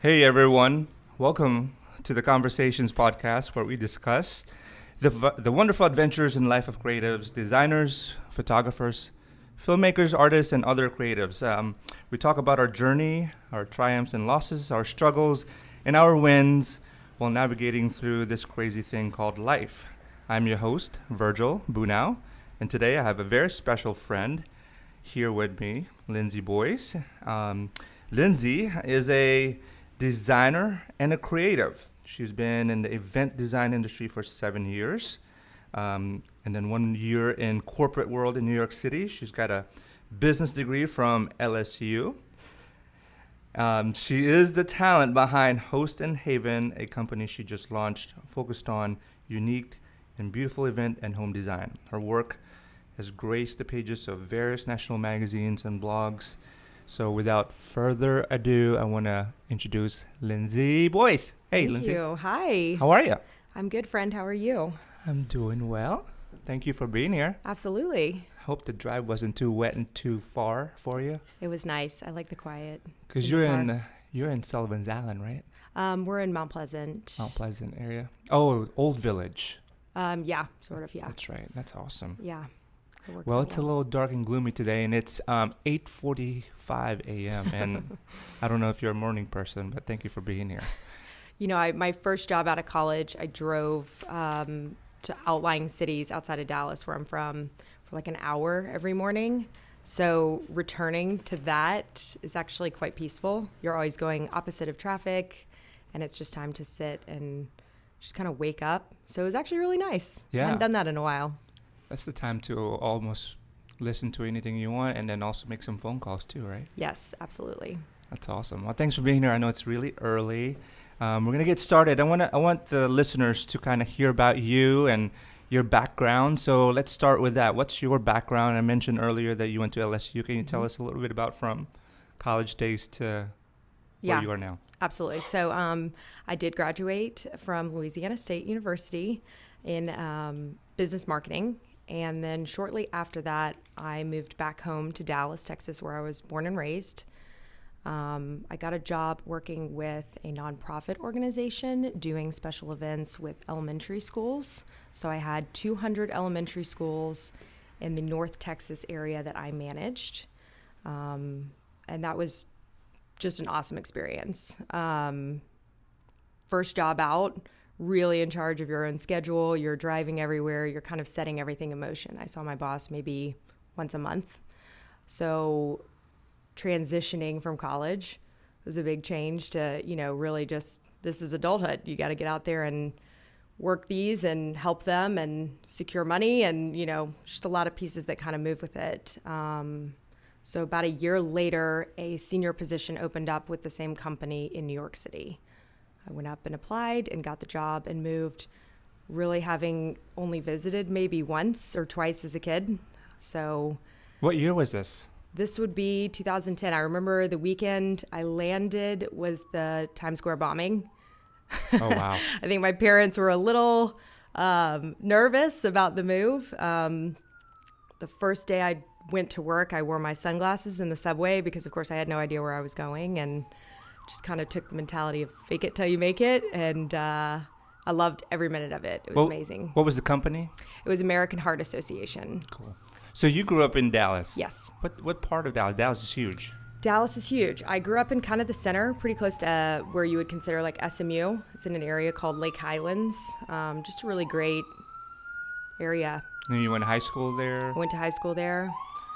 Hey everyone, welcome to the Conversations podcast where we discuss the wonderful adventures in life of creatives, designers, photographers, filmmakers, artists, and other creatives. We talk about our journey, our triumphs and losses, our struggles, and our wins while navigating through this crazy thing called life. I'm your host, Virgil Bunau, and today I have a very special friend here with me, Lindsey Boyce. Lindsey is a designer and a creative. She's been in the event design industry for 7 years, and then 1 year in corporate world in New York City. She's got a business degree from LSU. She is the talent behind Host and Haven, a company she just launched focused on unique and beautiful event and home design. Her work has graced the pages of various national magazines and blogs. So without further ado, I want to introduce Lindsey Boyce. Hey, Thank Lindsey. you. Hi. How are you? I'm good, friend. How are you? I'm doing well. Thank you for being here. Absolutely. Hope the drive wasn't too wet and too far for you. It was nice. I like the quiet. Because you're in Sullivan's Island, right? We're in Mount Pleasant. Mount Pleasant area. Oh, Old Village. Yeah, sort of. Yeah. That's right. That's awesome. Yeah. It works Well, out it's a little dark and gloomy today, and it's 8:45 a.m. And I don't know if you're a morning person, but thank you for being here. You know, my first job out of college, I drove to outlying cities outside of Dallas, where I'm from, for like an hour every morning. So returning to that is actually quite peaceful. You're always going opposite of traffic, and it's just time to sit and just kind of wake up. So it was actually really nice. Yeah. I hadn't done that in a while. That's the time to almost listen to anything you want and then also make some phone calls too, right? Yes, absolutely. That's awesome. Well, thanks for being here. I know it's really early. We're going to get started. I want the listeners to kind of hear about you and your background. So let's start with that. What's your background? I mentioned earlier that you went to LSU. Can you tell us a little bit about from college days to where you are now? Absolutely. So I did graduate from Louisiana State University in business marketing. And then shortly after that, I moved back home to Dallas, Texas, where I was born and raised. I got a job working with a nonprofit organization doing special events with elementary schools. So I had 200 elementary schools in the North Texas area that I managed. And that was just an awesome experience. First job out, really in charge of your own schedule. You're driving everywhere. You're kind of setting everything in motion. I saw my boss maybe once a month. So transitioning from college was a big change to, really just, this is adulthood. You got to get out there and work these and help them and secure money and, just a lot of pieces that kind of move with it. So about a year later, a senior position opened up with the same company in New York City. I went up and applied and got the job and moved, really having only visited maybe once or twice as a kid. So What year was this? This would be 2010. I remember the weekend I landed was the Times Square bombing. Oh, wow. I think my parents were a little nervous about the move. The first day I went to work, I wore my sunglasses in the subway because, of course, I had no idea where I was going and just kind of took the mentality of fake it till you make it. And I loved every minute of it. It was amazing. What was the company? It was American Heart Association. Cool. So you grew up in Dallas? Yes. What part of Dallas? Dallas is huge. Dallas is huge. I grew up in kind of the center, pretty close to where you would consider like SMU. It's in an area called Lake Highlands. Just a really great area. And you went to high school there? I went to high school there.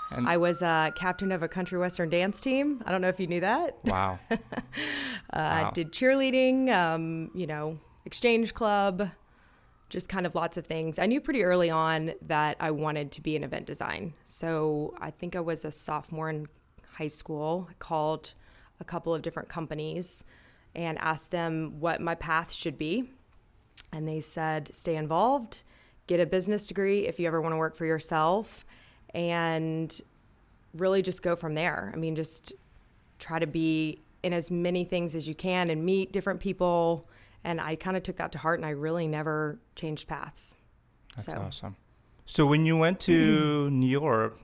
And I was captain of a country western dance team. I don't know if you knew that. Wow. Wow. I did cheerleading, exchange club, just kind of lots of things. I knew pretty early on that I wanted to be in event design. So I think I was a sophomore in high school. I called a couple of different companies and asked them what my path should be. And they said, stay involved, get a business degree if you ever want to work for yourself, and really just go from there. I mean, just try to be in as many things as you can and meet different people. And I kind of took that to heart, and I really never changed paths. That's awesome. So when you went to New York,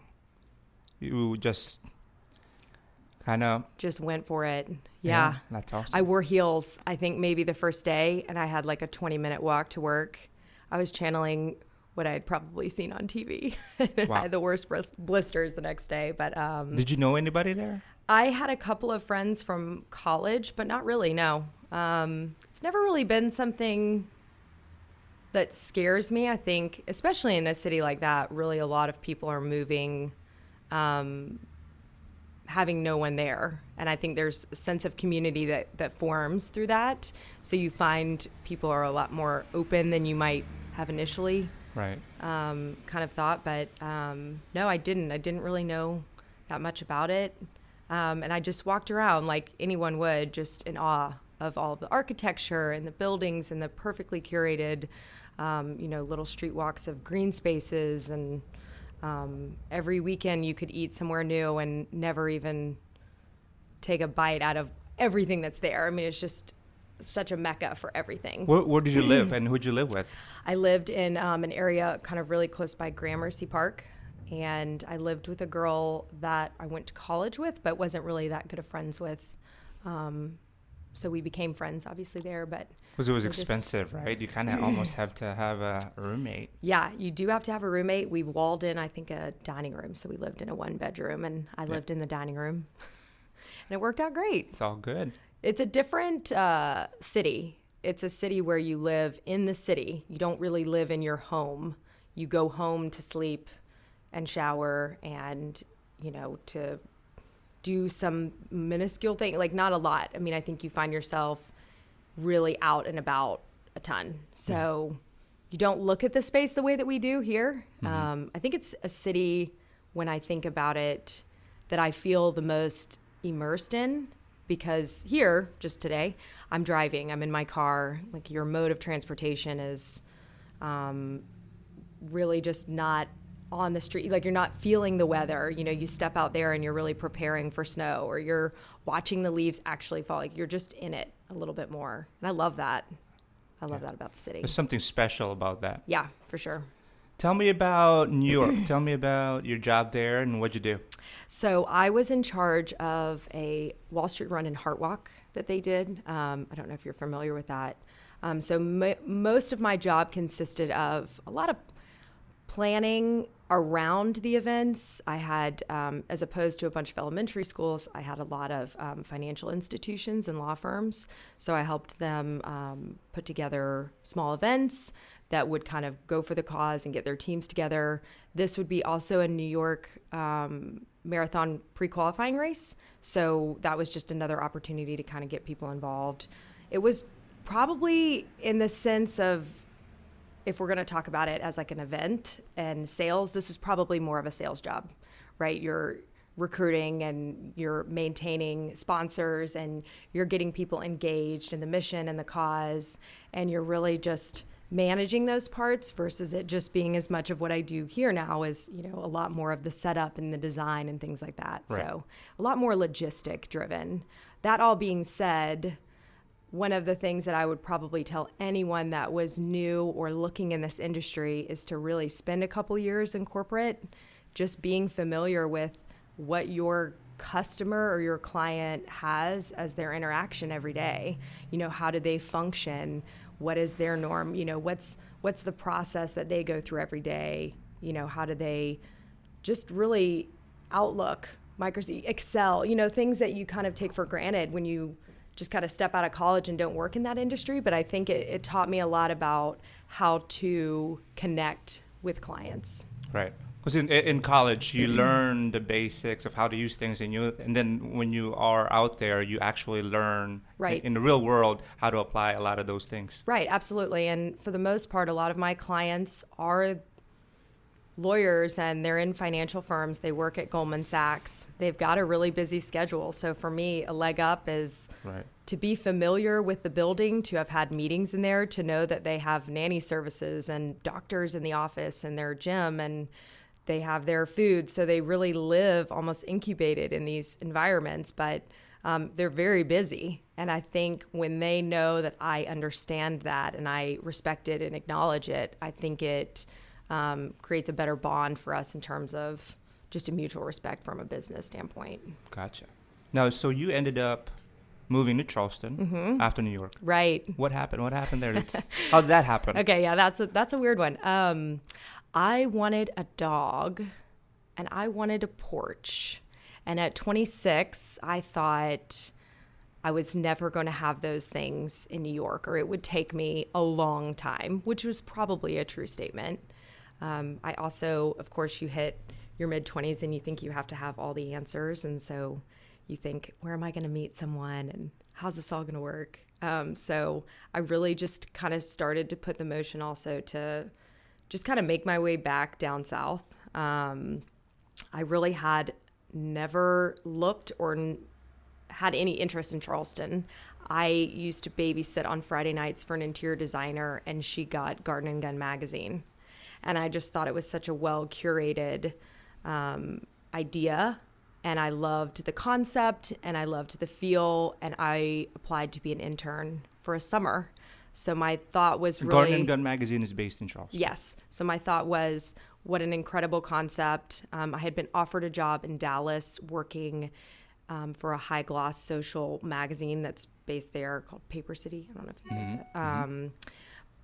you just kind of just went for it. Yeah. That's awesome. I wore heels, I think maybe the first day, and I had like a 20-minute walk to work. I was channeling what I had probably seen on TV. Wow. I had the worst blisters the next day. But Did you know anybody there? I had a couple of friends from college, but not really, no. It's never really been something that scares me. I think, especially in a city like that, really a lot of people are moving having no one there. And I think there's a sense of community that forms through that. So you find people are a lot more open than you might have initially kind of thought. But no, I didn't really know that much about it. And I just walked around like anyone would, just in awe of all the architecture and the buildings and the perfectly curated, little street walks of green spaces. And every weekend you could eat somewhere new and never even take a bite out of everything that's there. I mean, it's just such a mecca for everything. Where did you live and who'd you live with? I lived in an area kind of really close by Gramercy Park. And I lived with a girl that I went to college with, but wasn't really that good of friends with. So we became friends, obviously, there. But Because it was expensive, right? You kind of almost have to have a roommate. Yeah, you do have to have a roommate. We walled in, I think, a dining room. So we lived in a 1-bedroom, and I lived in the dining room. And it worked out great. It's all good. It's a different city. It's a city where you live in the city. You don't really live in your home. You go home to sleep and shower and, to do some minuscule thing, like not a lot. I mean, I think you find yourself really out and about a ton. So you don't look at the space the way that we do here. I think it's a city, when I think about it, that I feel the most immersed in, because here, just today, I'm driving, I'm in my car. Like, your mode of transportation is really just not on the street. Like, you're not feeling the weather. You step out there and you're really preparing for snow, or you're watching the leaves actually fall. Like, you're just in it a little bit more. And I love that. I love that about the city. There's something special about that. Yeah, for sure. Tell me about New York. Tell me about your job there and what'd you do? So I was in charge of a Wall Street run and heart walk that they did. I don't know if you're familiar with that. So most of my job consisted of a lot of planning around the events. I had, as opposed to a bunch of elementary schools, I had a lot of financial institutions and law firms. So I helped them put together small events that would kind of go for the cause and get their teams together. This would be also a New York marathon pre-qualifying race. So that was just another opportunity to kind of get people involved. It was probably, in the sense of, if we're going to talk about it as like an event and sales, this is probably more of a sales job, right? You're recruiting and you're maintaining sponsors and you're getting people engaged in the mission and the cause, and you're really just managing those parts, versus it just being as much of what I do here now is, a lot more of the setup and the design and things like that. Right. So a lot more logistic driven. That all being said, one of the things that I would probably tell anyone that was new or looking in this industry is to really spend a couple years in corporate, just being familiar with what your customer or your client has as their interaction every day. How do they function? What is their norm? What's the process that they go through every day? How do they just really Outlook, Microsoft, Excel, things that you kind of take for granted when you just kind of step out of college and don't work in that industry. But I think it taught me a lot about how to connect with clients. Right. Because in college, you learn the basics of how to use things, and then when you are out there, you actually learn in the real world how to apply a lot of those things. Right, absolutely. And for the most part, a lot of my clients are lawyers and they're in financial firms. They work at Goldman Sachs. They've got a really busy schedule. So for me, a leg up is to be familiar with the building, to have had meetings in there, to know that they have nanny services and doctors in the office and their gym, and they have their food. So they really live almost incubated in these environments, but they're very busy. And I think when they know that I understand that and I respect it and acknowledge it, I think it creates a better bond for us in terms of just a mutual respect from a business standpoint. Gotcha. Now, so you ended up moving to Charleston after New York. Right. What happened? What happened there? How did that happen? Okay, yeah, that's a weird one. I wanted a dog and I wanted a porch. And at 26, I thought I was never going to have those things in New York, or it would take me a long time, which was probably a true statement. I also, of course, you hit your mid-20s and you think you have to have all the answers. And so you think, where am I going to meet someone and how's this all going to work? So I really just kind of started to put the motion also to just kind of make my way back down south. I really had never looked or had any interest in Charleston. I used to babysit on Friday nights for an interior designer, and she got Garden and Gun magazine. And I just thought it was such a well-curated idea. And I loved the concept, and I loved the feel, and I applied to be an intern for a summer. So my thought was really... Garden and Gun magazine is based in Charleston. Yes. So my thought was, what an incredible concept. I had been offered a job in Dallas working for a high-gloss social magazine that's based there called Paper City. I don't know if you guys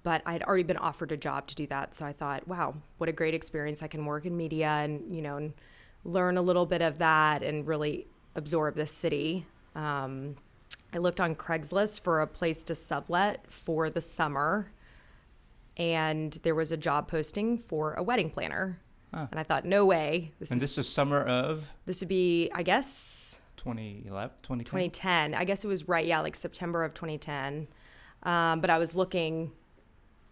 but I had already been offered a job to do that. So I thought, wow, what a great experience. I can work in media and, and learn a little bit of that and really absorb this city. I looked on Craigslist for a place to sublet for the summer, and there was a job posting for a wedding planner. Huh. And I thought, no way. This is summer of? This would be, I guess... 2011? 2010. I guess it was right, yeah, like September of 2010. But I was looking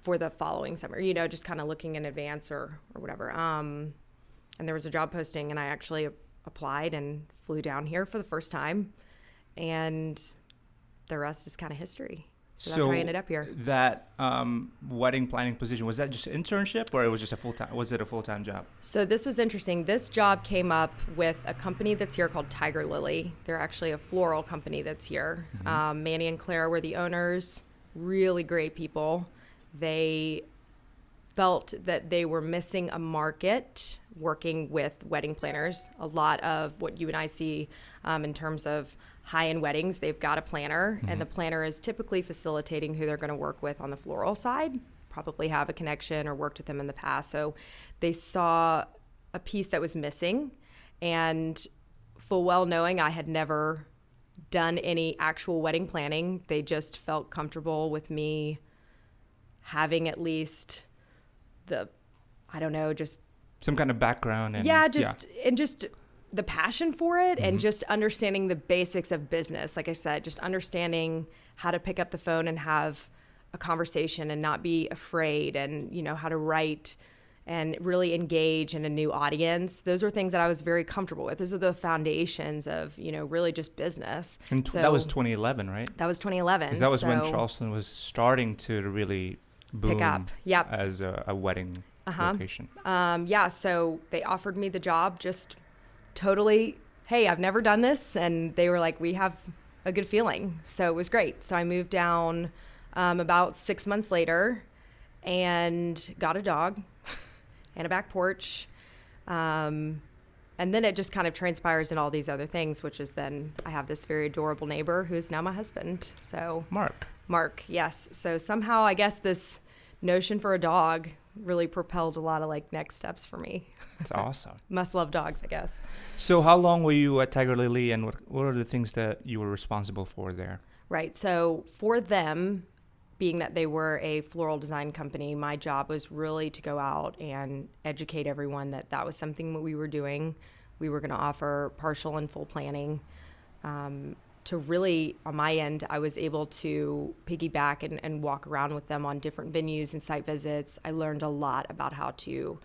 for the following summer, just kind of looking in advance or whatever. And there was a job posting, and I actually applied and flew down here for the first time. And the rest is kind of history. So that's how I ended up here. That wedding planning position, was that just an internship, or it was just a full-time job? So this was interesting. This job came up with a company that's here called Tiger Lily. They're actually a floral company that's here. Manny and Claire were the owners, really great people. They felt that they were missing a market working with wedding planners. A lot of what you and I see in terms of high-end weddings, they've got a planner, and the planner is typically facilitating who they're going to work with on the floral side, probably have a connection or worked with them in the past. So they saw a piece that was missing, and full well knowing I had never done any actual wedding planning, they just felt comfortable with me having at least just some kind of background. And just the passion for it and just understanding the basics of business. Like I said, just understanding how to pick up the phone and have a conversation and not be afraid, and, how to write and really engage in a new audience. Those are things that I was very comfortable with. Those are the foundations of, really just business. And that was 2011, right? That was 2011. Because that was when Charleston was starting to really boom pick up. Yep. As a wedding location. So they offered me the job just totally, hey, I've never done this. And they were like, we have a good feeling. So it was great. So I moved down about 6 months later and got a dog and a back porch. And then it just kind of transpires in all these other things, which is then I have this very adorable neighbor who's now my husband. So Mark, yes. So somehow I guess this notion for a dog really propelled a lot of next steps for me. That's awesome. Must love dogs, I guess. So how long were you at Tiger Lily, and what are the things that you were responsible for there? Right. So for them, being that they were a floral design company, my job was really to go out and educate everyone that was something that we were doing. We were going to offer partial and full planning. To really, on my end, I was able to piggyback and walk around with them on different venues and site visits. I learned a lot about how to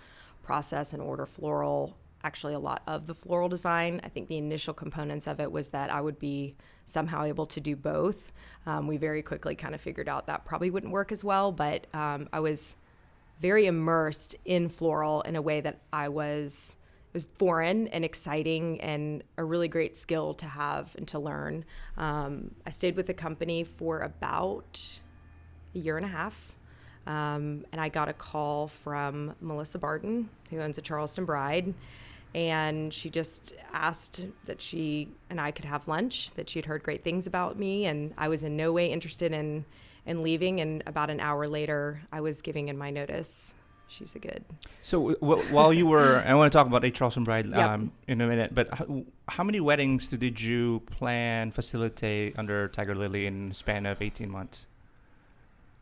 process and order floral, actually a lot of the floral design. I think the initial components of it was that I would be somehow able to do both. We very quickly kind of figured out that probably wouldn't work as well, but I was very immersed in floral in a way that it was foreign and exciting and a really great skill to have and to learn. I stayed with the company for about a year and a half. And I got a call from Melissa Barton, who owns a Charleston Bride. And she just asked that she and I could have lunch, that she had heard great things about me, and I was in no way interested in leaving. And about an hour later, I was giving in my notice. She's a good. So while you were, I want to talk about a Charleston Bride Yep. in a minute, but how many weddings did you plan, facilitate under Tiger Lily in a span of 18 months?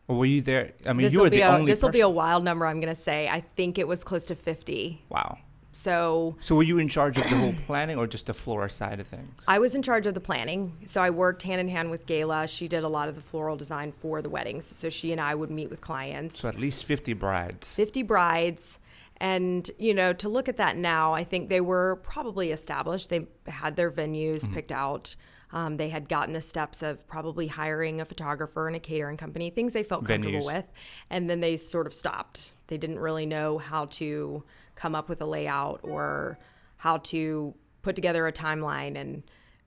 Or were you there? I mean, you were the only This will be a person. wild number, I'm going to say. I think it was close to 50. Wow. So So were you in charge of the whole planning or just the floral side of things? I was in charge of the planning. So I worked hand in hand with Gayla. She did a lot of the floral design for the weddings. So she and I would meet with clients. So at least 50 brides. 50 brides. And, to look at that now, I think they were probably established. They had their venues picked out. They had gotten the steps of probably hiring a photographer and a catering company, things they felt comfortable Venues. with. And then they sort of stopped. They didn't really know how to come up with a layout or how to put together a timeline and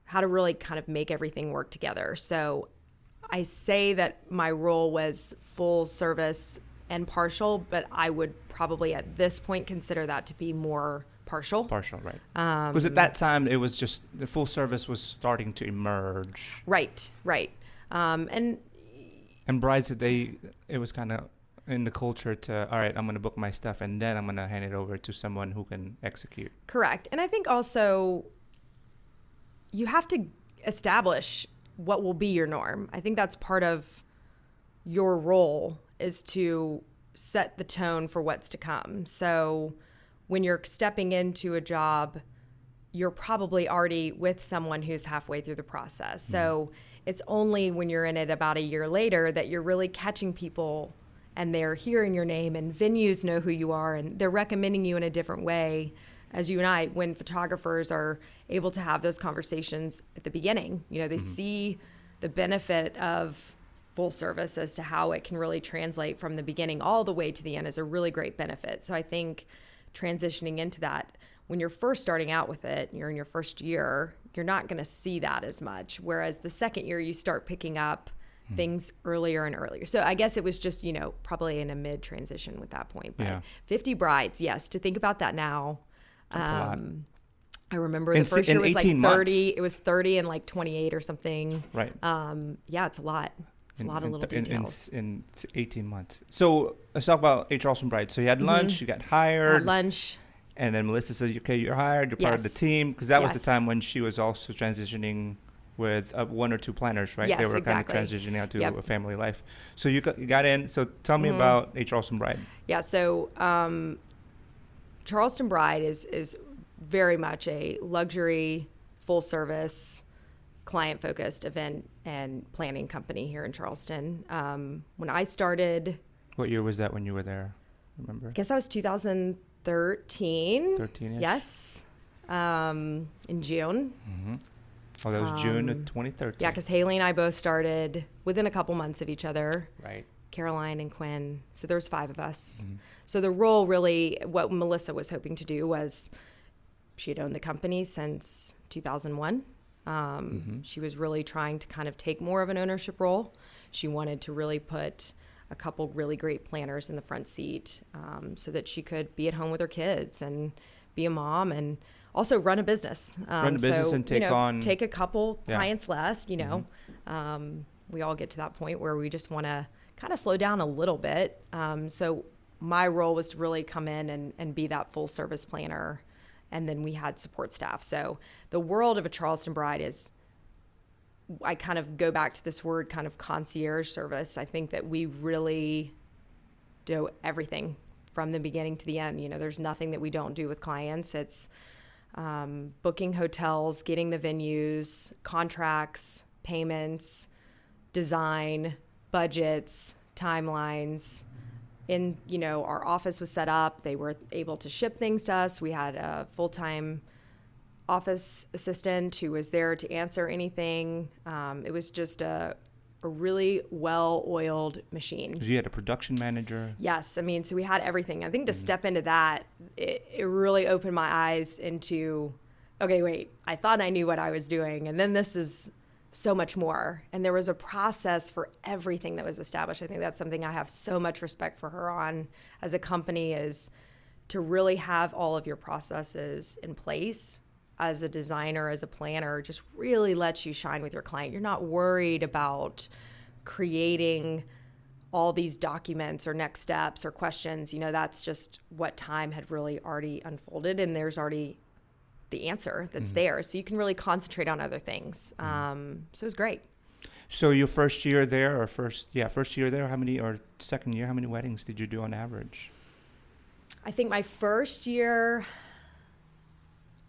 how to really kind of make everything work together. So I say that my role was full service and partial, but I would probably at this point consider that to be more partial. Partial, right. Because at that time, it was just the full service was starting to emerge. Right. And brides, it was kind of in the culture to, all right, I'm going to book my stuff and then I'm going to hand it over to someone who can execute. correct. And I think also you have to establish what will be your norm. I think that's part of your role is to set the tone for what's to come. So when you're stepping into a job, you're probably already with someone who's halfway through the process. So it's only when you're in it about a year later that you're really catching people and they're hearing your name and venues know who you are and they're recommending you in a different way. As you and I, when photographers are able to have those conversations at the beginning, they see the benefit of full service as to how it can really translate from the beginning all the way to the end is a really great benefit. So I think transitioning into that, when you're first starting out with it, you're in your first year, you're not going to see that as much. Whereas the second year, you start picking up things earlier and earlier. So I guess it was just, probably in a mid transition with that point. But 50 brides, yes, to think about that now. That's a lot. I remember In the first si- in year was like 18 30. months. It was 30 and like 28 or something. Right. Yeah, it's a lot. It's a lot of little details. In 18 months. So let's talk about a Charleston Bride. So you had lunch, you got hired. At lunch. And then Melissa says, okay, you're hired, you're part of the Yes. team. Because that was the Yes. time when she was also transitioning with one or two planners, right? Yes, they were exactly. kind of transitioning out to Yep. a family life. So you got in. So tell me about a Charleston Bride. Yeah, so Charleston Bride is very much a luxury, full service, client focused event and planning company here in Charleston. When I started, What year was that when you were there? Remember? I guess that was 2013. 13-ish? Yes, in June. Mm-hmm. Oh, that was June of 2013. Yeah, because Haley and I both started within a couple months of each other. Right. Caroline and Quinn. So there was 5 of us. Mm-hmm. So the role really, what Melissa was hoping to do was, she had owned the company since 2001. She was really trying to kind of take more of an ownership role. She wanted to really put a couple really great planners in the front seat so that she could be at home with her kids and be a mom and also run a business. Run a business and take on... Take a couple Yeah. clients less, we all get to that point where we just want to kind of slow down a little bit. So my role was to really come in and be that full service planner. And then we had support staff. So the world of a Charleston Bride is, I kind of go back to this word kind of concierge service. I think that we really do everything from the beginning to the end. There's nothing that we don't do with clients. It's booking hotels, getting the venues, contracts, payments, design, budgets, timelines. Our office was set up. They were able to ship things to us. We had a full-time office assistant who was there to answer anything. It was just a really well-oiled machine. Because you had a production manager. Yes. So we had everything. I think to step into that, it really opened my eyes into, okay, wait, I thought I knew what I was doing. And then this is so much more. And there was a process for everything that was established. I think that's something I have so much respect for her on as a company, is to really have all of your processes in place as a designer, as a planner, just really lets you shine with your client. You're not worried about creating all these documents or next steps or questions. That's just what time had really already unfolded, and there's already the answer that's there. So you can really concentrate on other things. So it was great. So your first year there, or second year, how many weddings did you do on average? I think my first year,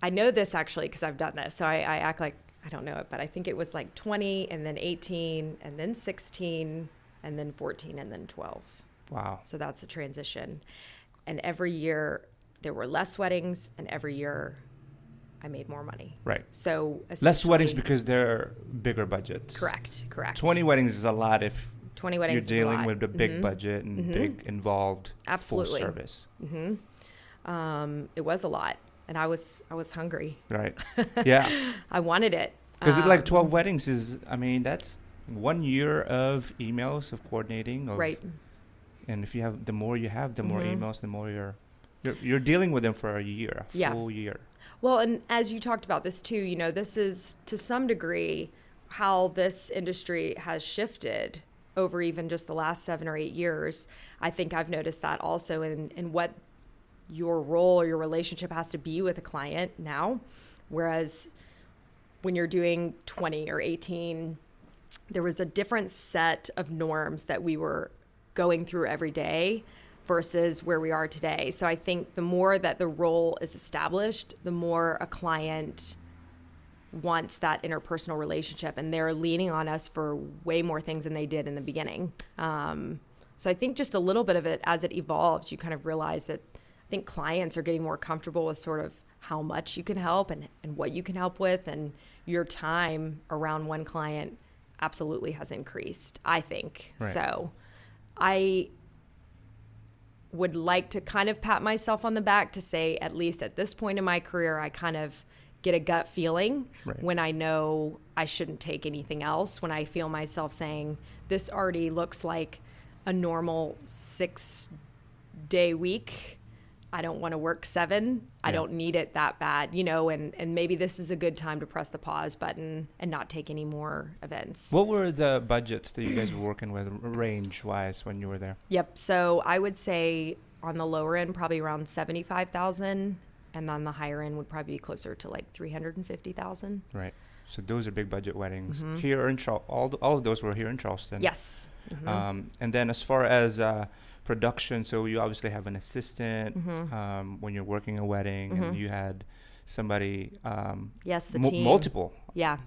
I know this actually because I've done this, so I act like I don't know it, but I think it was like 20 and then 18 and then 16 and then 14 and then 12. Wow. So that's the transition. And every year there were less weddings, and every year I made more money. Right. So less weddings because they're bigger budgets. Correct. 20 weddings is a lot if 20 weddings you're dealing is a lot. with a big budget and big involved Absolutely. full service. It was a lot, and I was hungry. Right. Yeah. I wanted it. Because 12 weddings is, that's 1 year of emails, of coordinating. Right. And if you have, the more you have, the more emails, the more you're dealing with them for a full year. Well, and as you talked about this too, this is to some degree how this industry has shifted over even just the last 7 or 8 years. I think I've noticed that also in what your role or your relationship has to be with a client now. Whereas when you're doing 20 or 18, there was a different set of norms that we were going through every day versus where we are today. So I think the more that the role is established, the more a client wants that interpersonal relationship, and they're leaning on us for way more things than they did in the beginning. So I think just a little bit of it, as it evolves, you kind of realize that I think clients are getting more comfortable with sort of how much you can help and what you can help with, and your time around one client absolutely has increased, I think. Right. So I would like to kind of pat myself on the back to say, at least at this point in my career, I kind of get a gut feeling when I know I shouldn't take anything else, when I feel myself saying, this already looks like a normal 6-day week. I don't want to work 7. I don't need it that bad, and maybe this is a good time to press the pause button and not take any more events. What were the budgets that you guys were working with range-wise when you were there? Yep. So I would say on the lower end, probably around 75,000, and on the higher end would probably be closer to like 350,000. Right. So those are big budget weddings. Here in all of those were here in Charleston. Yes. And then as far as production, so you obviously have an assistant when you're working a wedding, and you had somebody. Yes, the team. Multiple. Yeah.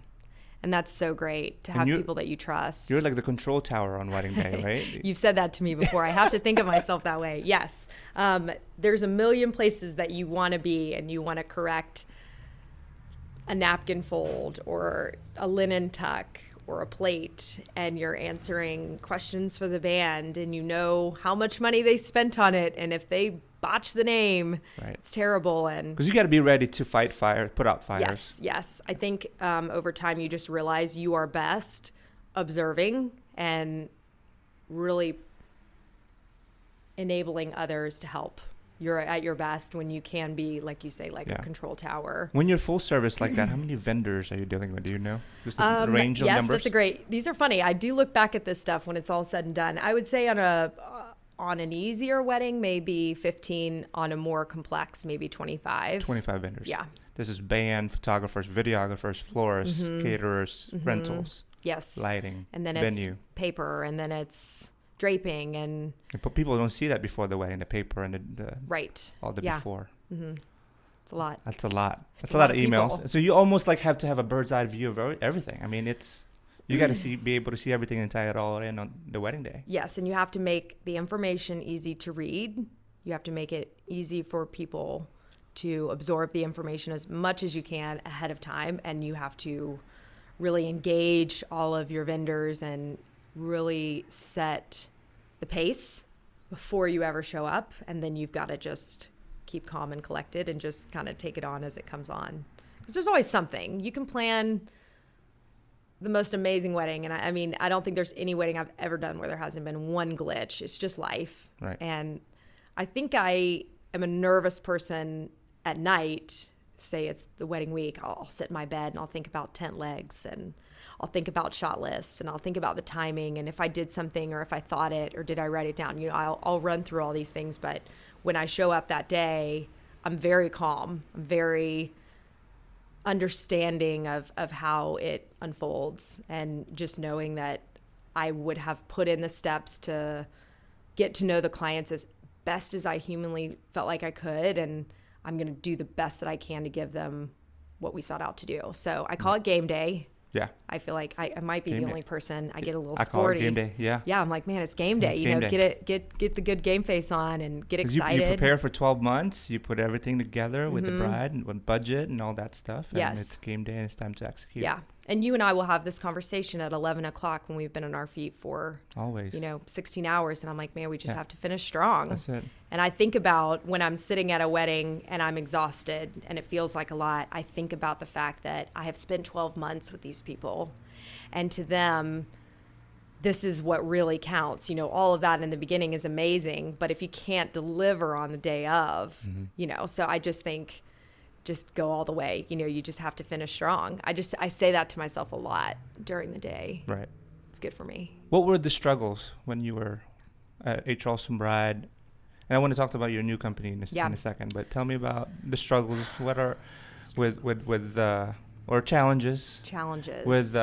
And that's so great to have people that you trust. You're like the control tower on wedding day, right? You've said that to me before. I have to think of myself that way. Yes. There's a million places that you want to be, and you want to correct a napkin fold or a linen tuck or a plate, and you're answering questions for the band, and you know how much money they spent on it, and if they botch the name, it's terrible. And because you got to be ready to fight fire, put out fires. Yes. I think over time you just realize you are best observing and really enabling others to help. You're at your best when you can be, like you say, a control tower. When you're full service like that, how many vendors are you dealing with? Do you know? Just a range of numbers? Yes, these are funny. I do look back at this stuff when it's all said and done. I would say on an easier wedding, maybe 15. On a more complex, maybe 25. 25 vendors. Yeah. This is band, photographers, videographers, florists, caterers, rentals. Yes. Lighting. And then venue. It's paper, and then it's draping, and but people don't see that before the wedding, the paper and the all the before. It's a lot. That's a lot. That's a lot of emails. People. So you almost have to have a bird's eye view of everything. I mean, you got to be able to see everything and tie it all in on the wedding day. Yes, and you have to make the information easy to read. You have to make it easy for people to absorb the information as much as you can ahead of time, and you have to really engage all of your vendors and really set the pace before you ever show up, and then you've got to just keep calm and collected and just kind of take it on as it comes on, because there's always something. You can plan the most amazing wedding, and I mean, I don't think there's any wedding I've ever done where there hasn't been one glitch. It's just life. Right. And I think I am a nervous person at night, say it's the wedding week, I'll sit in my bed and I'll think about tent legs, and I'll think about shot lists, and I'll think about the timing, and if I did something or if I thought it or did I write it down. I'll run through all these things, but when I show up that day, I'm very calm. I'm very understanding of how it unfolds, and just knowing that I would have put in the steps to get to know the clients as best as I humanly felt like I could, and I'm going to do the best that I can to give them what we sought out to do. So I call it game day. Yeah. I feel like I might be Game the day. only person. I get a little I call it sporty. game day. Yeah. Yeah, I'm like, man, it's game day. It's You know, game day. get the good game face on and get 'Cause excited. You prepare for 12 months. You put everything together with the Mhm. bride and with budget and all that stuff. And Yes. it's game day and it's time to execute. Yeah. And you and I will have this conversation at 11 o'clock when we've been on our feet for, Always. 16 hours. And I'm like, man, we just Yeah. have to finish strong. That's it. And I think about when I'm sitting at a wedding and I'm exhausted and it feels like a lot, I think about the fact that I have spent 12 months with these people. And to them, this is what really counts. All of that in the beginning is amazing, but if you can't deliver on the day of, so I just think just go all the way. You just have to finish strong. I say that to myself a lot during the day. Right. It's good for me. What were the struggles when you were at H. Olson Bride? And I want to talk about your new company in a second, but tell me about the struggles. What are with or challenges with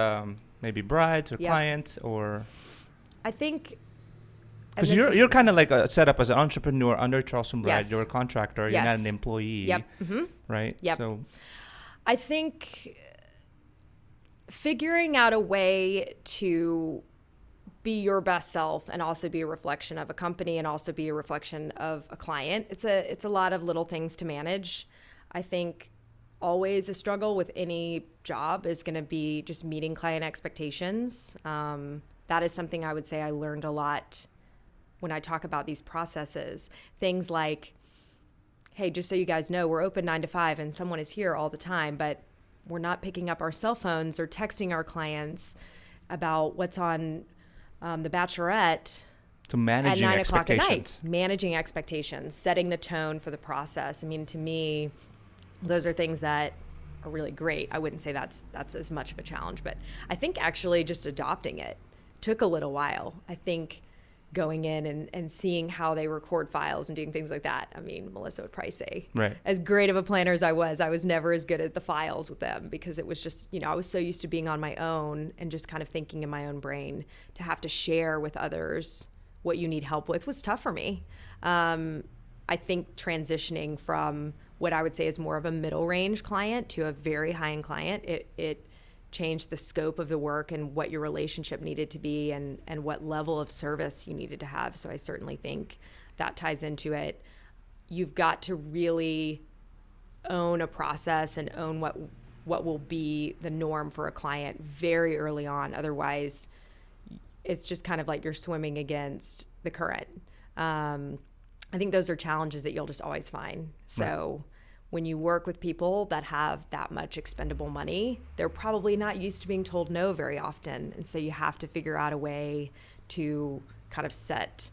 maybe brides or clients, or I think because you're kind of like set up as an entrepreneur under Charleston Bride. Yes. You're a contractor. Yes. You're not an employee. Yep. Mm-hmm. Right. Yep. So I think figuring out a way to be your best self and also be a reflection of a company and also be a reflection of a client. It's a lot of little things to manage. I think always a struggle with any job is going to be just meeting client expectations. That is something I would say I learned a lot when I talk about these processes. Things like, hey, just so you guys know, we're open 9 to 5 and someone is here all the time, but we're not picking up our cell phones or texting our clients about what's on The Bachelorette to managing at 9 o'clock at expectations. night. Managing expectations, setting the tone for the process. I mean, to me, those are things that are really great. I wouldn't say that's as much of a challenge, but I think actually just adopting it took a little while. I think going in and seeing how they record files and doing things like that. I mean, Melissa would probably say, Right. as great of a planner as I was never as good at the files with them, because it was just, I was so used to being on my own and just kind of thinking in my own brain. To have to share with others what you need help with was tough for me. I think transitioning from what I would say is more of a middle range client to a very high-end client, it changed the scope of the work and what your relationship needed to be and what level of service you needed to have. So I certainly think that ties into it. You've got to really own a process and own what will be the norm for a client very early on. Otherwise, it's just kind of like you're swimming against the current. I think those are challenges that you'll just always find. So when you work with people that have that much expendable money, they're probably not used to being told no very often. And so you have to figure out a way to kind of set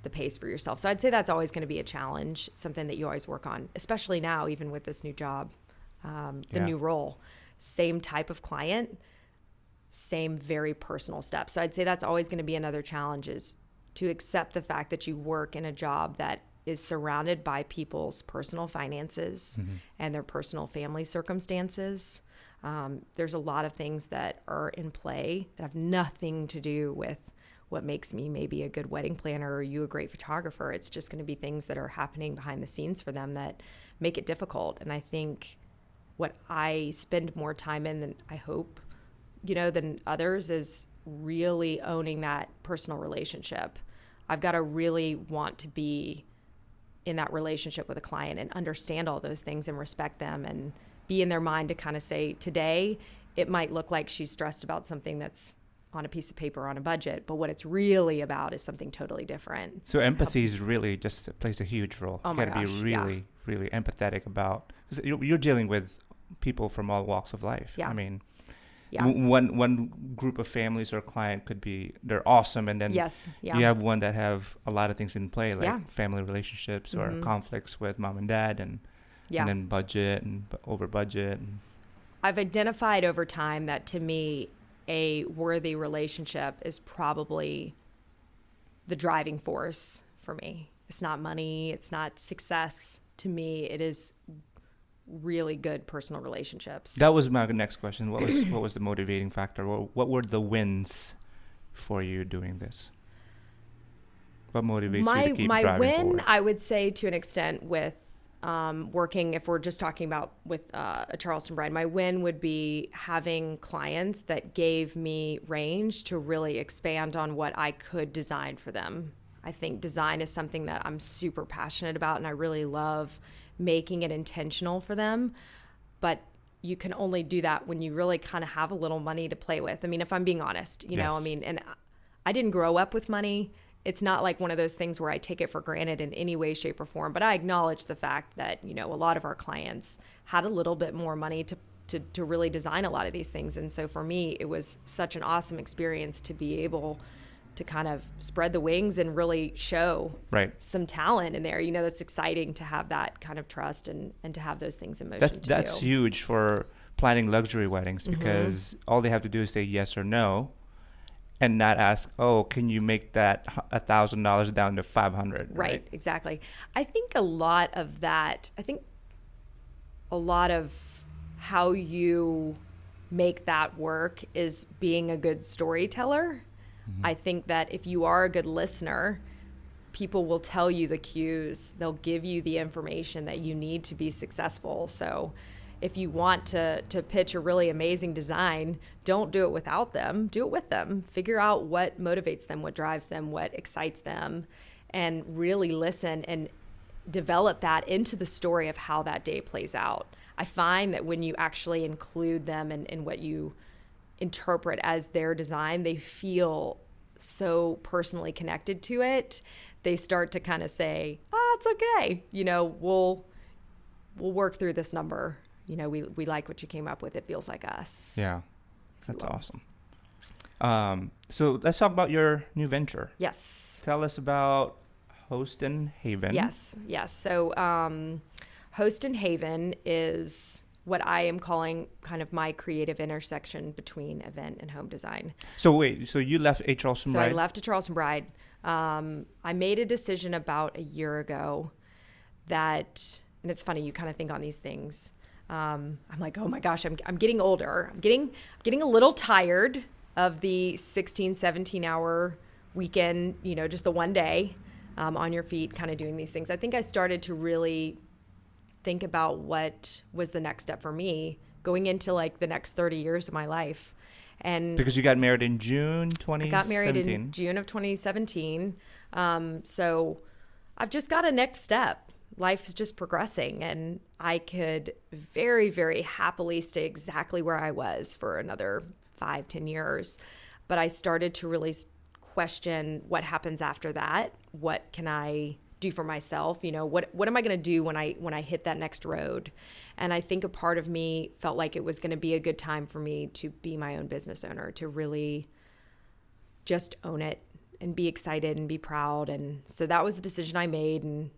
the pace for yourself. So I'd say that's always going to be a challenge, something that you always work on, especially now, even with this new job, new role. Same type of client, same very personal steps. So I'd say that's always going to be another challenge, is to accept the fact that you work in a job that is surrounded by people's personal finances and their personal family circumstances. There's a lot of things that are in play that have nothing to do with what makes me maybe a good wedding planner or you a great photographer. It's just going to be things that are happening behind the scenes for them that make it difficult. And I think what I spend more time in than I hope, than others, is really owning that personal relationship. I've got to really want to be in that relationship with a client and understand all those things and respect them and be in their mind to kind of say, today it might look like she's stressed about something that's on a piece of paper on a budget, but what it's really about is something totally different. So empathy is really just plays a huge role. Oh You my got to gosh, be really, really empathetic about, because you're dealing with people from all walks of life. Yeah. I mean, Yeah. One group of families or client could be, they're awesome, and then Yes. Yeah. you have one that have a lot of things in play, like Yeah. family relationships or Mhm. conflicts with mom and dad, and Yeah. then budget and over budget. And I've identified over time that to me, a worthy relationship is probably the driving force for me. It's not money, it's not success. To me, it is really good personal relationships. that was my next question. What was the motivating factor? What were the wins for you doing this? What motivates you to keep my driving win, forward? I would say, to an extent, with working, if we're just talking about with a Charleston bride, my win would be having clients that gave me range to really expand on what I could design for them. I think design is something that I'm super passionate about, and I really love making it intentional for them. But you can only do that when you really kind of have a little money to play with. I mean, if I'm being honest, you know, Yes. I mean, and I didn't grow up with money. It's not like one of those things where I take it for granted in any way, shape, or form. But I acknowledge the fact that, you know, a lot of our clients had a little bit more money to really design a lot of these things. And so for me, it was such an awesome experience to be able to kind of spread the wings and really show Right. some talent in there. You know, that's exciting to have that kind of trust and to have those things in motion. That's huge for planning luxury weddings, Mm-hmm. because all they have to do is say yes or no, and not ask, oh, can you make that $1,000 down to 500? Right, exactly. I think a lot of that, a lot of how you make that work is being a good storyteller. Mm-hmm. I think that if you are a good listener, people will tell you the cues. They'll give you the information that you need to be successful. So if you want to pitch a really amazing design, don't do it without them. Do it with them. Figure out what motivates them, what drives them, what excites them, and really listen and develop that into the story of how that day plays out. I find that when you actually include them in what you interpret as their design, they feel so personally connected to it. They start to kind of say, it's okay. You know, we'll work through this number. You know, we like what you came up with. It feels like us. Yeah, that's awesome. So let's talk about your new venture. Yes. Tell us about Host and Haven. Yes. So Host and Haven is what I am calling kind of my creative intersection between event and home design. So wait, so you left a Charleston Bride? So I left a Charleston Bride. I made a decision about a year ago that, and it's funny, you kind of think on these things. I'm like, oh my gosh, I'm getting older. I'm getting a little tired of the 16, 17 hour weekend, you know, just the one day on your feet kind of doing these things. I think I started to really think about what was the next step for me going into like the next 30 years of my life. And because you got married in June 2017. I got married in June of 2017. So I've just got a next step. Life is just progressing, and I could very, very happily stay exactly where I was for another 5-10 years. But I started to really question what happens after that. What can I do for myself? You know, what am I going to do when I hit that next road? And I think a part of me felt like it was going to be a good time for me to be my own business owner, to really just own it and be excited and be proud. And so that was a decision I made. And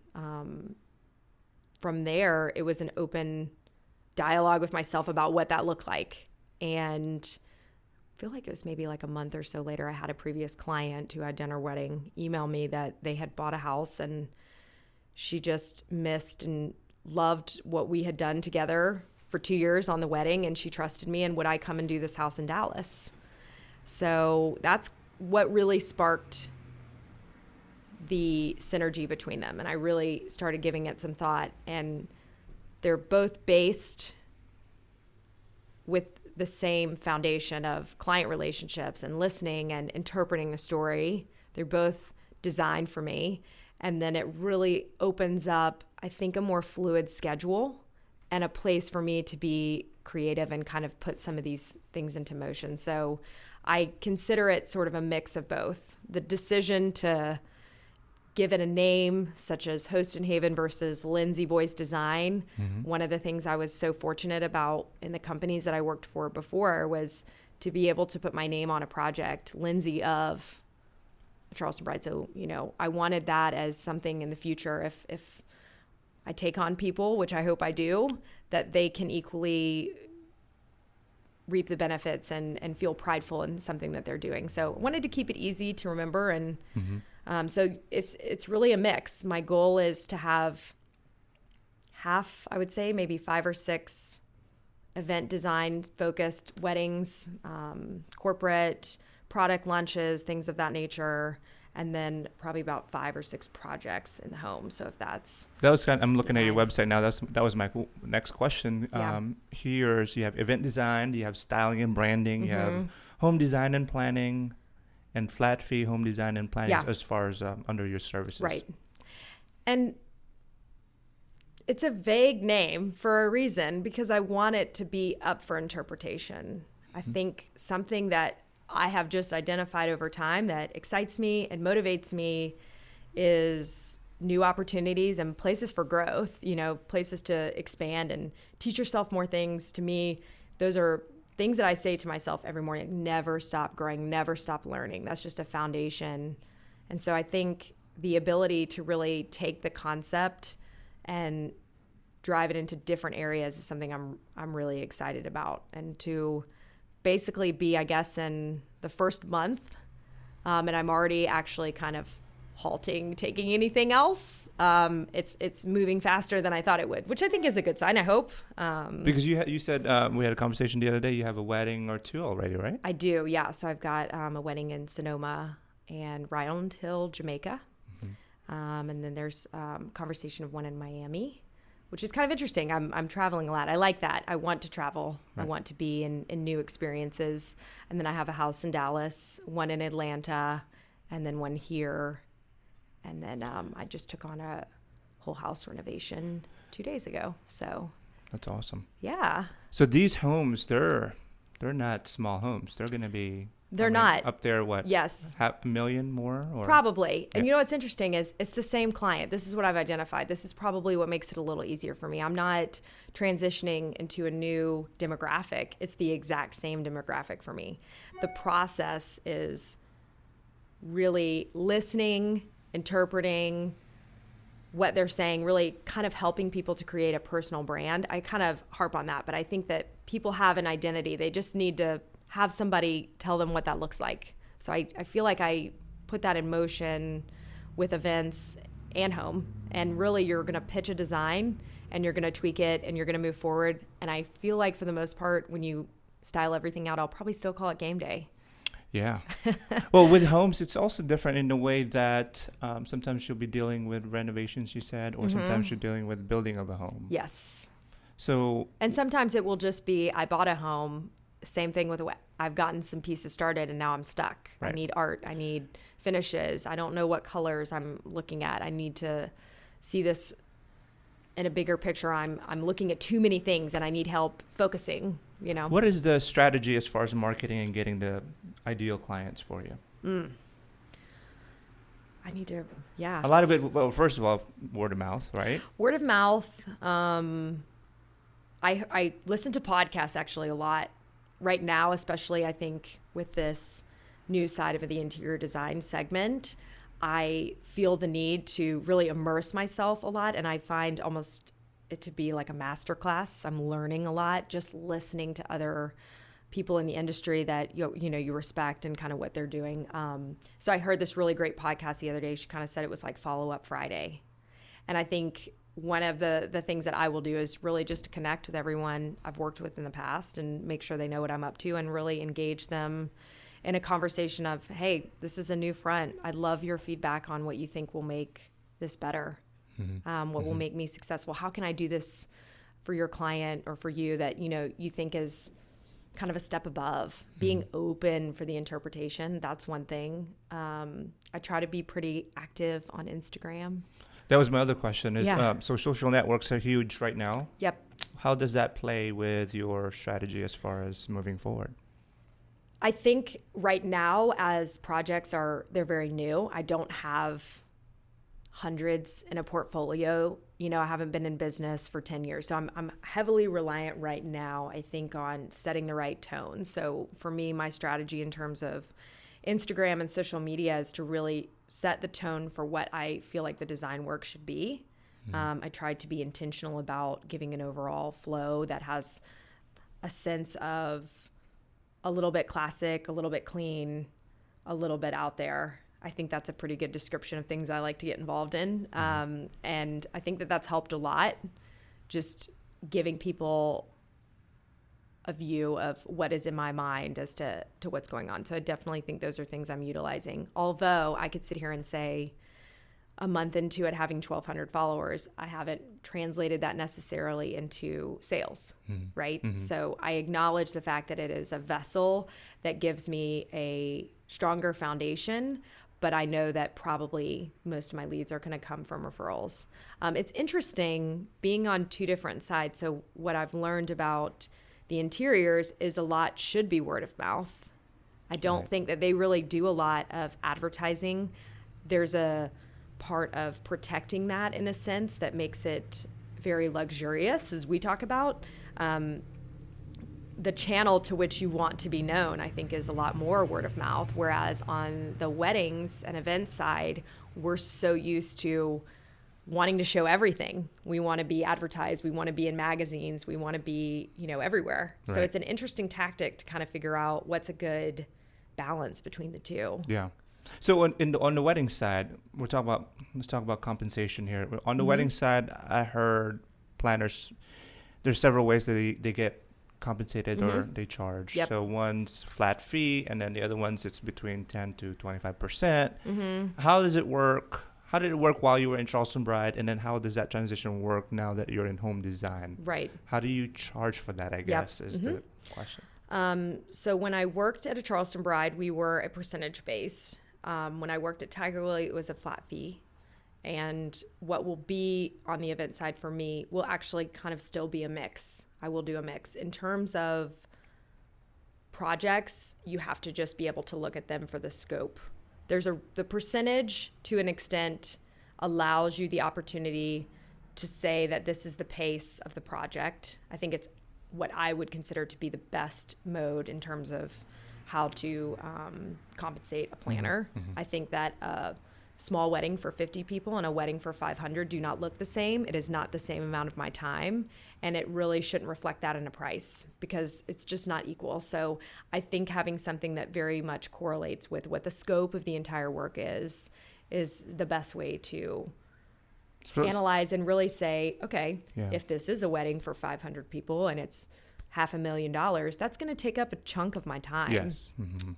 from there, it was an open dialogue with myself about what that looked like. And I feel like it was maybe like a month or so later, I had a previous client who had done her wedding email me that they had bought a house, and she just missed and loved what we had done together for 2 years on the wedding, and she trusted me, and would I come and do this house in Dallas? So that's what really sparked the synergy between them, and I really started giving it some thought. And they're both based with the same foundation of client relationships and listening and interpreting the story. They're both designed for me. And then it really opens up, I think, a more fluid schedule and a place for me to be creative and kind of put some of these things into motion. So I consider it sort of a mix of both. The decision to give it a name, such as Host and Haven versus Lindsey Boyce Design. Mm-hmm. One of the things I was so fortunate about in the companies that I worked for before was to be able to put my name on a project, Lindsey of Charleston Bride. So, I wanted that as something in the future. If I take on people, which I hope I do, that they can equally reap the benefits and feel prideful in something that they're doing. So I wanted to keep it easy to remember. And so it's really a mix. My goal is to have half, I would say, maybe 5 or 6 event design focused weddings, corporate product lunches, things of that nature, and then probably about 5 or 6 projects in the home. So if that's I'm looking designs. at your website now. That was my next question. Yeah. Here, so you have event design, you have styling and branding, you have home design and planning, and flat fee home design and planning as far as under your services. Right. And it's a vague name for a reason, because I want it to be up for interpretation. I think something that I have just identified over time that excites me and motivates me is new opportunities and places for growth, places to expand and teach yourself more things. To me, those are things that I say to myself every morning: never stop growing, never stop learning. That's just a foundation. And so I think the ability to really take the concept and drive it into different areas is something I'm really excited about. And to basically be, I guess, in the first month, and I'm already actually kind of halting taking anything else. It's moving faster than I thought it would, which I think is a good sign, I hope. Because you said we had a conversation the other day, you have a wedding or 2 already, right? I do, yeah. So I've got a wedding in Sonoma and Ryland Hill, Jamaica. And then there's conversation of one in Miami, which is kind of interesting. I'm traveling a lot. I like that. I want to travel. Right. I want to be in new experiences. And then I have a house in Dallas, one in Atlanta, and then one here. And then I just took on a whole house renovation 2 days ago. So that's awesome. Yeah. So these homes, they're not small homes. They're going to be not up there. What? Yes. $1 million more? Or? Probably. And what's interesting is it's the same client. This is what I've identified. This is probably what makes it a little easier for me. I'm not transitioning into a new demographic. It's the exact same demographic for me. The process is really listening, interpreting what they're saying, really kind of helping people to create a personal brand. I kind of harp on that, but I think that people have an identity. They just need to have somebody tell them what that looks like. So I feel like I put that in motion with events and home. And really, you're going to pitch a design and you're going to tweak it and you're going to move forward. And I feel like for the most part, when you style everything out, I'll probably still call it game day. Yeah. Well, with homes, it's also different in the way that sometimes you'll be dealing with renovations, you said, or sometimes you're dealing with building of a home. Yes. So. And sometimes it will just be, I bought a home. Same thing with I've gotten some pieces started and now I'm stuck. Right. I need art. I need finishes. I don't know what colors I'm looking at. I need to see this in a bigger picture. I'm looking at too many things and I need help focusing, What is the strategy as far as marketing and getting the ideal clients for you? I need to, yeah. A lot of it, well, first of all, word of mouth, right? Word of mouth. I listen to podcasts actually a lot. Right now, especially, I think with this new side of the interior design segment, I feel the need to really immerse myself a lot. And I find almost it to be like a masterclass. I'm learning a lot, just listening to other people in the industry that you respect and kind of what they're doing. So I heard this really great podcast the other day. She kind of said it was like Follow Up Friday. And I think one of the things that I will do is really just to connect with everyone I've worked with in the past and make sure they know what I'm up to and really engage them in a conversation of, hey, this is a new front. I'd love your feedback on what you think will make this better, what will make me successful. How can I do this for your client or for you that, you think is kind of a step above? Being open for the interpretation, that's one thing. I try to be pretty active on Instagram. That was my other question. So social networks are huge right now. Yep. How does that play with your strategy as far as moving forward? I think right now, as projects they're very new. I don't have hundreds in a portfolio I haven't been in business for 10 years. So I'm heavily reliant right now, I think, on setting the right tone. So for me, my strategy in terms of Instagram and social media is to really set the tone for what I feel like the design work should be. I tried to be intentional about giving an overall flow that has a sense of a little bit classic, a little bit clean, a little bit out there. I think that's a pretty good description of things I like to get involved in. And I think that that's helped a lot, just giving people a view of what is in my mind as to what's going on. So I definitely think those are things I'm utilizing. Although I could sit here and say a month into it having 1,200 followers, I haven't translated that necessarily into sales, right? So I acknowledge the fact that it is a vessel that gives me a stronger foundation, but I know that probably most of my leads are going to come from referrals. It's interesting being on two different sides. So what I've learned about the interiors is a lot should be word of mouth. I don't think that they really do a lot of advertising. There's a part of protecting that in a sense that makes it very luxurious, as we talk about. The channel to which you want to be known, I think, is a lot more word of mouth. Whereas on the weddings and events side, we're so used to wanting to show everything. We want to be advertised. We want to be in magazines. We want to be, everywhere. Right. So it's an interesting tactic to kind of figure out what's a good balance between the two. Yeah. So on the wedding side, let's talk about compensation here. On the wedding side, I heard planners, there's several ways that they get compensated or they charge. Yep. So one's flat fee, and then the other one's it's between 10 to 25%. How does it work? How did it work while you were in Charleston Bride, and then how does that transition work now that you're in home design? Right. How do you charge for that, I guess, is the question. So when I worked at a Charleston Bride, we were a percentage based. When I worked at Tiger Lily, it was a flat fee. And what will be on the event side for me will actually kind of still be a mix. I will do a mix. In terms of projects, you have to just be able to look at them for the scope. The percentage to an extent allows you the opportunity to say that this is the pace of the project. I think it's what I would consider to be the best mode in terms of how to compensate a planner. I think that a small wedding for 50 people and a wedding for 500 do not look the same. It is not the same amount of my time, and it really shouldn't reflect that in a price because it's just not equal. So I think having something that very much correlates with what the scope of the entire work is the best way to analyze and really say, okay, if this is a wedding for 500 people and it's $500,000, that's going to take up a chunk of my time. Yes.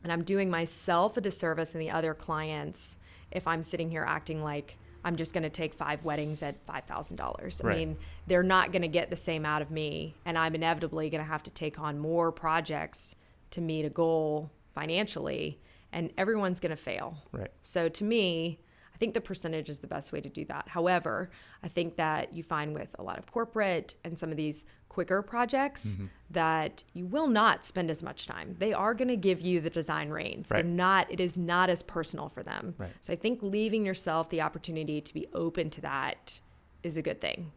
And I'm doing myself a disservice and the other clients if I'm sitting here acting like I'm just going to take 5 weddings at $5,000. I mean, they're not going to get the same out of me, and I'm inevitably going to have to take on more projects to meet a goal financially, and everyone's going to fail. Right. So to me, I think the percentage is the best way to do that. However, I think that you find with a lot of corporate and some of these quicker projects that you will not spend as much time. They are going to give you the design reins. Right. It is not as personal for them. Right. So I think leaving yourself the opportunity to be open to that is a good thing.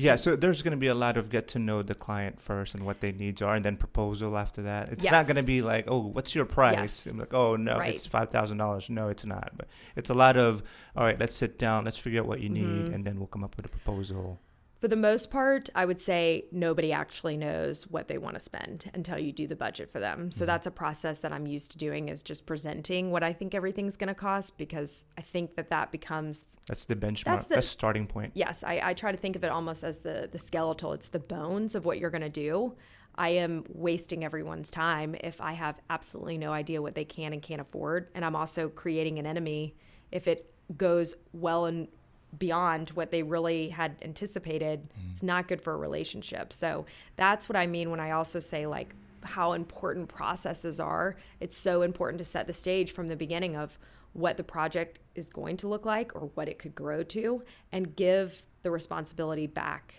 Yeah, so there's going to be a lot of get to know the client first and what their needs are, and then proposal after that. It's not going to be like, oh, what's your price? Yes. I'm like, oh, no, it's $5,000. No, it's not. But it's a lot of, all right, let's sit down, let's figure out what you need, and then we'll come up with a proposal. For the most part, I would say nobody actually knows what they want to spend until you do the budget for them. So that's a process that I'm used to doing, is just presenting what I think everything's going to cost, because I think that becomes... That's the benchmark. That's the starting point. Yes. I try to think of it almost as the skeletal. It's the bones of what you're going to do. I am wasting everyone's time if I have absolutely no idea what they can and can't afford. And I'm also creating an enemy if it goes well and beyond what they really had anticipated. It's not good for a relationship. So that's what I mean when I also say like how important processes are. It's so important to set the stage from the beginning of what the project is going to look like or what it could grow to, and give the responsibility back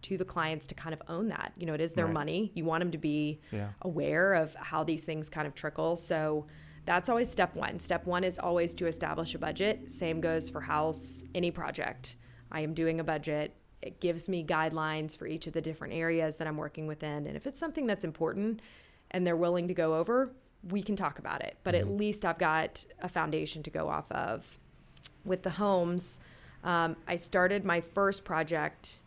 to the clients to kind of own that. You know, it is their money. You want them to be aware of how these things kind of trickle. So that's always step one. Step one is always to establish a budget. Same goes for house, any project. I am doing a budget. It gives me guidelines for each of the different areas that I'm working within. And if it's something that's important and they're willing to go over, we can talk about it. But at least I've got a foundation to go off of. With the homes, I started my first project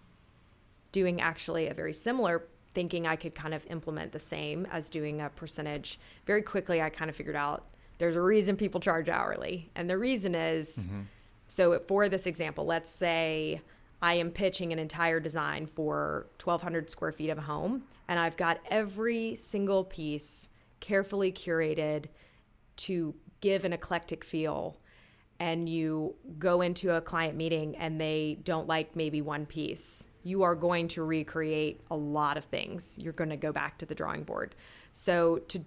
doing actually a very similar, thinking I could kind of implement the same as doing a percentage. Very quickly, I kind of figured out there's a reason people charge hourly. And the reason is, so for this example, let's say I am pitching an entire design for 1,200 square feet of a home, and I've got every single piece carefully curated to give an eclectic feel. And you go into a client meeting and they don't like maybe one piece, you are going to recreate a lot of things. You're going to go back to the drawing board. So to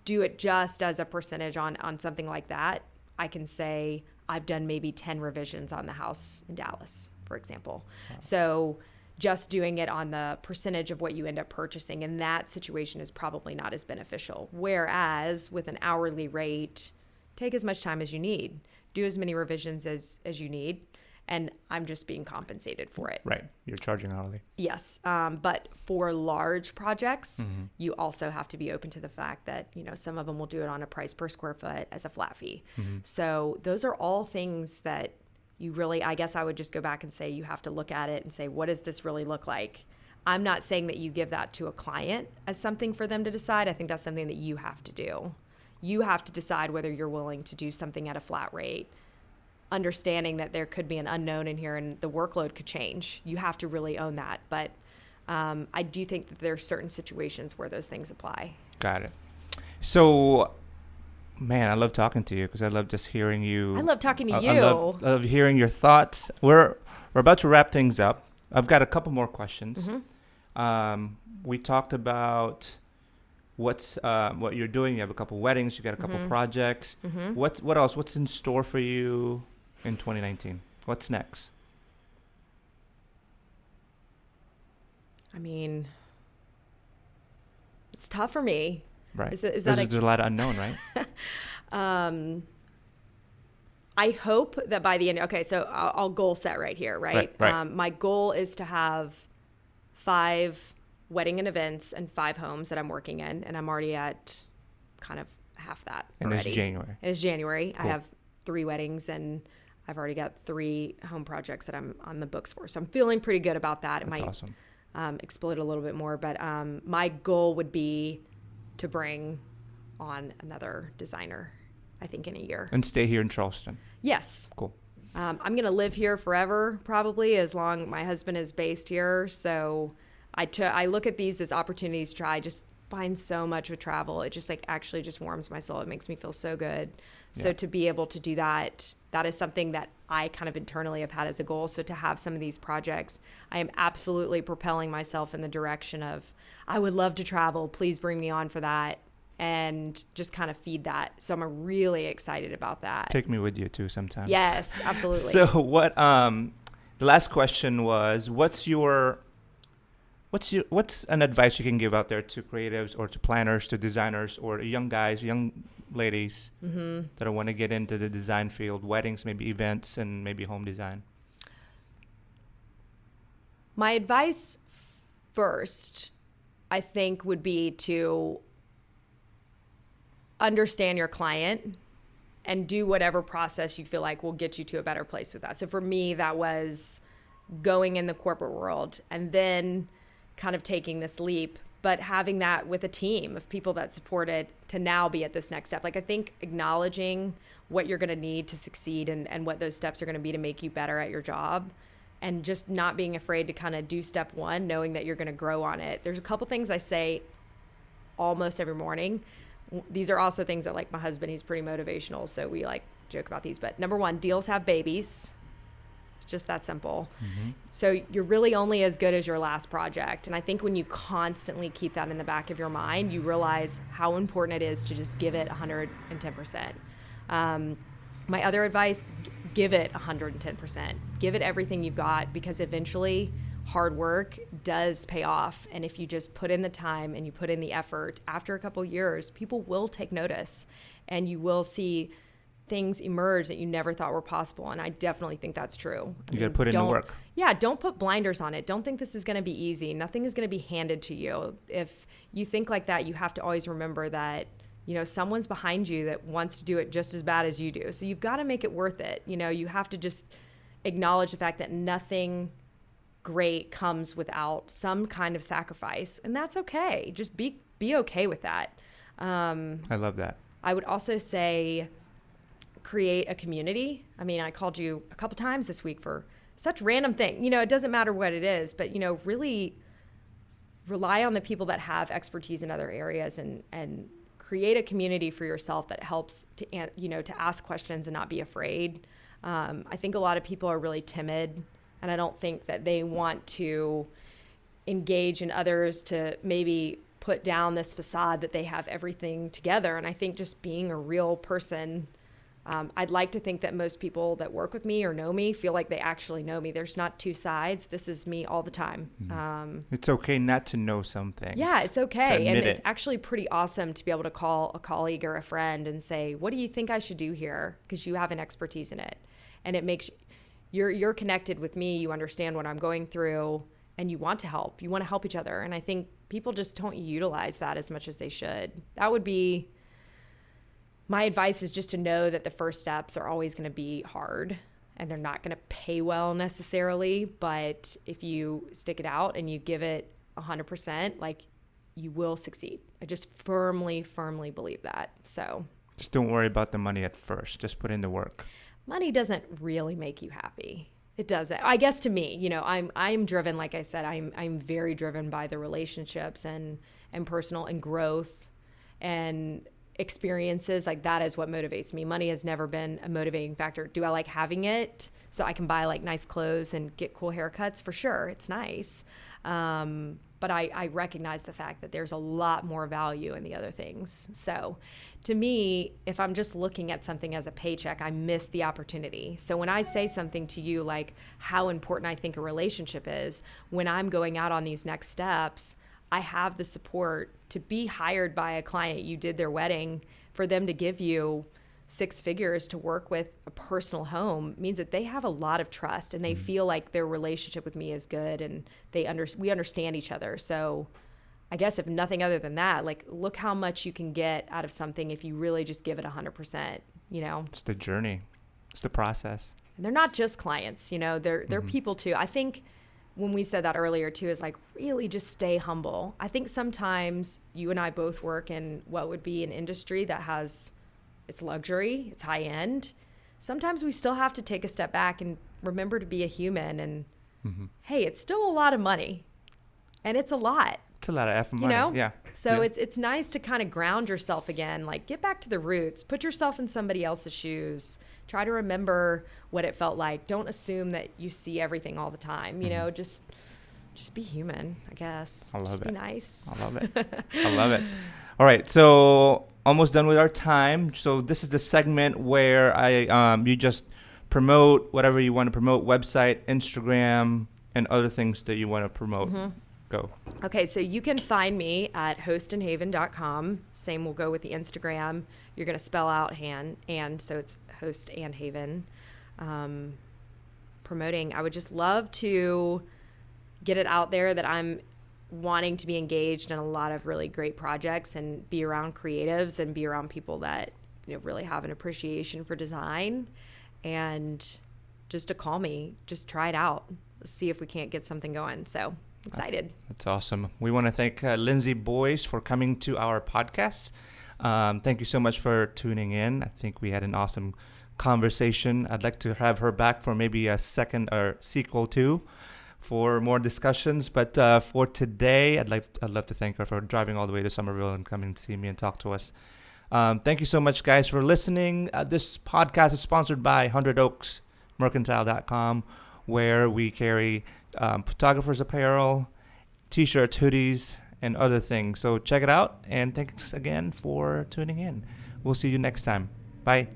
do it just as a percentage on something like that, I can say I've done maybe 10 revisions on the house in Dallas, for example. Wow. So just doing it on the percentage of what you end up purchasing in that situation is probably not as beneficial. Whereas with an hourly rate, take as much time as you need. Do as many revisions as you need, and I'm just being compensated for it. Right. You're charging hourly. Yes. But for large projects, you also have to be open to the fact that, some of them will do it on a price per square foot as a flat fee. So those are all things that you really, I guess I would just go back and say, you have to look at it and say, what does this really look like? I'm not saying that you give that to a client as something for them to decide. I think that's something that you have to do. You have to decide whether you're willing to do something at a flat rate, understanding that there could be an unknown in here and the workload could change. You have to really own that. But I do think that there are certain situations where those things apply. Got it. So, man, I love talking to you because I love just hearing you. I love talking to you. I love hearing your thoughts. We're about to wrap things up. I've got a couple more questions. We talked about what you're doing. You have a couple weddings. You got a couple projects. What else? What's in store for you in 2019? What's next? I mean, it's tough for me. Right. There's a lot of unknown, right? I hope that by the end. Okay, so I'll goal set right here, right? Right. My goal is to have 5 wedding and events and 5 homes that I'm working in, and I'm already at kind of half that already. And it's January. It is January. Cool. I have 3 weddings, and I've already got 3 home projects that I'm on the books for. So I'm feeling pretty good about that. It That's might awesome. Explode a little bit more, but my goal would be to bring on another designer, I think, in a year. And stay here in Charleston. Yes. Cool. I'm going to live here forever, probably, as long my husband is based here. So I look at these as opportunities to try. I just find so much with travel. It just actually just warms my soul. It makes me feel so good. So to be able to do that, that is something that I kind of internally have had as a goal. So to have some of these projects, I am absolutely propelling myself in the direction of, I would love to travel. Please bring me on for that. And just kind of feed that. So I'm really excited about that. Take me with you too sometimes. Yes, absolutely. So what, the last question was, what's an advice you can give out there to creatives or to planners, to designers, or young guys, young ladies that want to get into the design field, weddings, maybe events, and maybe home design? My advice first, I think, would be to understand your client and do whatever process you feel like will get you to a better place with that. So for me, that was going in the corporate world and then kind of taking this leap, but having that with a team of people that support it to now be at this next step. I think acknowledging what you're going to need to succeed and what those steps are going to be to make you better at your job, and just not being afraid to kind of do step 1, knowing that you're going to grow on it. There's a couple things I say almost every morning. These are also things that my husband, he's pretty motivational, so we joke about these. But number 1, deals have babies. It's just that simple. So you're really only as good as your last project. And I think when you constantly keep that in the back of your mind, you realize how important it is to just give it 110%. My other advice, give it 110%. Give it everything you've got, because eventually hard work does pay off. And if you just put in the time and you put in the effort, after a couple years, people will take notice, and you will see things emerge that you never thought were possible. And I definitely think that's true. You got to put in the work. Yeah, don't put blinders on it. Don't think this is going to be easy. Nothing is going to be handed to you. If you think like that, you have to always remember that, someone's behind you that wants to do it just as bad as you do. So you've got to make it worth it. You have to just acknowledge the fact that nothing great comes without some kind of sacrifice. And that's okay. Just be okay with that. I love that. I would also say create a community. I mean, I called you a couple times this week for such random thing. It doesn't matter what it is, but, really rely on the people that have expertise in other areas and create a community for yourself that helps to ask questions and not be afraid. I think a lot of people are really timid, and I don't think that they want to engage in others to maybe put down this facade that they have everything together. And I think just being a real person, I'd like to think that most people that work with me or know me feel like they actually know me. There's not two sides. This is me all the time. It's okay not to know something. Yeah, it's okay. And it's actually pretty awesome to be able to call a colleague or a friend and say, what do you think I should do here? Because you have an expertise in it. And it makes you're connected with me. You understand what I'm going through, and you want to help. You want to help each other. And I think people just don't utilize that as much as they should. That would be my advice, is just to know that the first steps are always going to be hard and they're not going to pay well necessarily. But if you stick it out and you give it 100%, like, you will succeed. I just firmly believe that. So just don't worry about the money at first. Just put in the work. Money doesn't really make you happy. It doesn't. I guess to me, I'm driven, like I said, I'm very driven by the relationships and personal and growth and experiences. Like, that is what motivates me. Money has never been a motivating factor. Do I like having it so I can buy like nice clothes and get cool haircuts? For sure. It's nice. But I recognize the fact that there's a lot more value in the other things. So to me, if I'm just looking at something as a paycheck, I miss the opportunity. So when I say something to you like how important I think a relationship is, when I'm going out on these next steps, I have the support to be hired by a client. You did their wedding, for them to give you 6 figures to work with a personal home means that they have a lot of trust, and they feel like their relationship with me is good, and we understand each other. So I guess if nothing other than that, like, look how much you can get out of something if you really just give it 100%, It's the journey. It's the process. And they're not just clients, they're people too. I think when we said that earlier too, is like, really just stay humble. I think sometimes you and I both work in what would be an industry that has, it's luxury, it's high end. Sometimes we still have to take a step back and remember to be a human, and hey, it's still a lot of money, and it's a lot. It's a lot of effing money. Yeah. So it's nice to kind of ground yourself again, like, get back to the roots, put yourself in somebody else's shoes, try to remember what it felt like. Don't assume that you see everything all the time, just be human, I guess. I love just it. Be nice. I love it. I love it. All right. So almost done with our time. So this is the segment where you just promote whatever you want to promote, website, Instagram, and other things that you want to promote. Go. Okay, so you can find me at hostandhaven.com. Same will go with the Instagram. You're going to spell out and so it's Host and Haven. Promoting, I would just love to get it out there that I'm wanting to be engaged in a lot of really great projects and be around creatives and be around people that really have an appreciation for design, and just to call me, just try it out. Let's see if we can't get something going. So excited. That's awesome. We want to thank Lindsey Boyce for coming to our podcast. Thank you so much for tuning in. I think we had an awesome conversation. I'd like to have her back for maybe a second or sequel too, for more discussions. But for today, I'd love to thank her for driving all the way to Somerville and coming to see me and talk to us. Thank you so much, guys, for listening. This podcast is sponsored by 100 Oaks Mercantile.com, where we carry photographers apparel, t-shirts, hoodies, and other things. So check it out, and thanks again for tuning in. We'll see you next time. Bye.